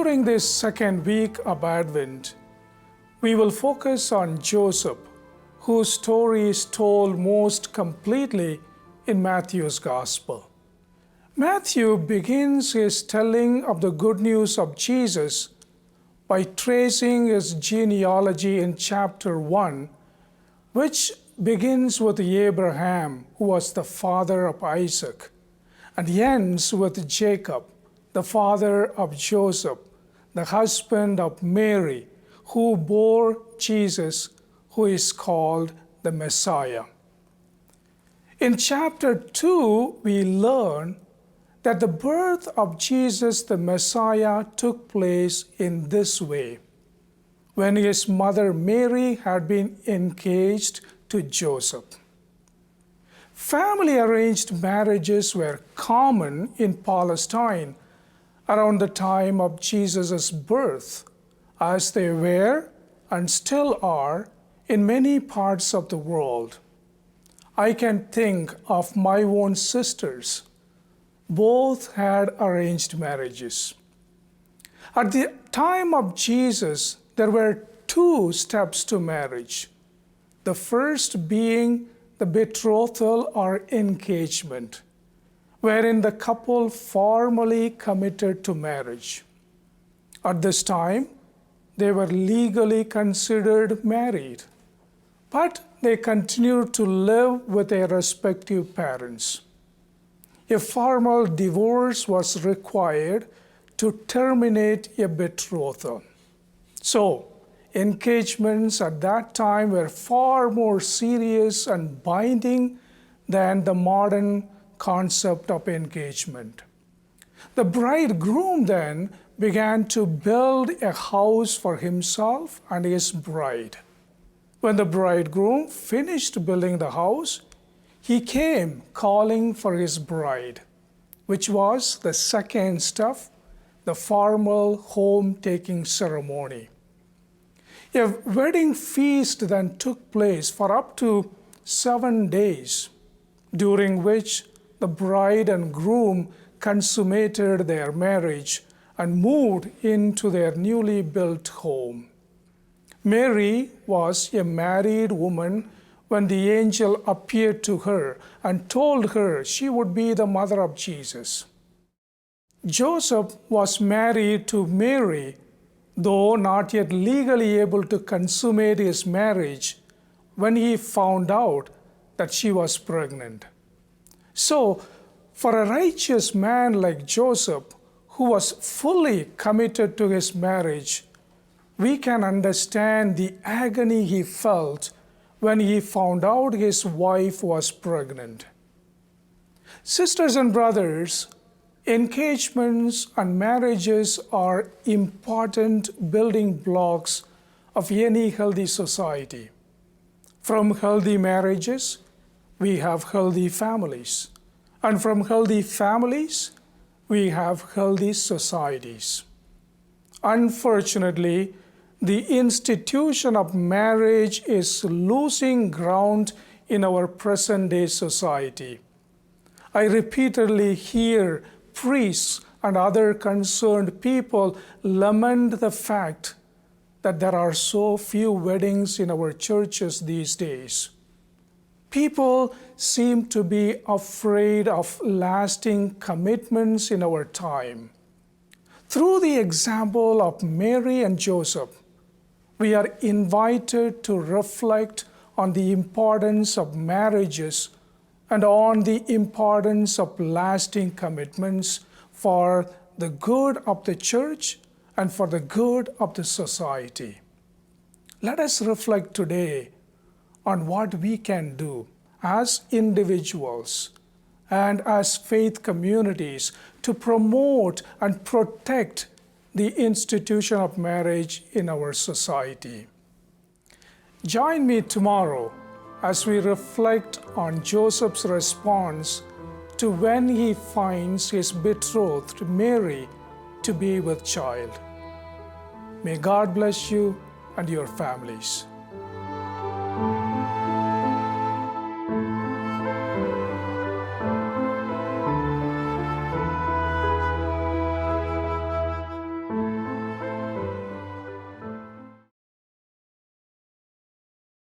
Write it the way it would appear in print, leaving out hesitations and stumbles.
During this second week of Advent, we will focus on Joseph, whose story is told most completely in Matthew's Gospel. Matthew begins his telling of the good news of Jesus by tracing his genealogy in chapter 1, which begins with Abraham, who was the father of Isaac, and ends with Jacob, the father of Joseph, the husband of Mary, who bore Jesus, who is called the Messiah. In chapter 2, we learn that the birth of Jesus the Messiah took place in this way. When his mother Mary had been engaged to Joseph. Family arranged marriages were common in Palestine around the time of Jesus' birth, as they were and still are in many parts of the world. I can think of my own sisters. Both had arranged marriages. At the time of Jesus, there were two steps to marriage. The first being the betrothal or engagement, wherein the couple formally committed to marriage. At this time, they were legally considered married, but they continued to live with their respective parents. A formal divorce was required to terminate a betrothal. So, engagements at that time were far more serious and binding than the modern concept of engagement. The bridegroom then began to build a house for himself and his bride. When the bridegroom finished building the house, he came calling for his bride, which was the second step, the formal home-taking ceremony. A wedding feast then took place for up to 7 days, during which the bride and groom consummated their marriage and moved into their newly built home. Mary was a married woman when the angel appeared to her and told her she would be the mother of Jesus. Joseph was married to Mary, though not yet legally able to consummate his marriage when he found out that she was pregnant. So, for a righteous man like Joseph, who was fully committed to his marriage, we can understand the agony he felt when he found out his wife was pregnant. Sisters and brothers, engagements and marriages are important building blocks of any healthy society. From healthy marriages, we have healthy families. And from healthy families, we have healthy societies. Unfortunately, the institution of marriage is losing ground in our present-day society. I repeatedly hear priests and other concerned people lament the fact that there are so few weddings in our churches these days. People seem to be afraid of lasting commitments in our time. Through the example of Mary and Joseph, we are invited to reflect on the importance of marriages and on the importance of lasting commitments for the good of the church and for the good of the society. Let us reflect today on what we can do as individuals and as faith communities to promote and protect the institution of marriage in our society. Join me tomorrow as we reflect on Joseph's response to when he finds his betrothed Mary to be with child. May God bless you and your families.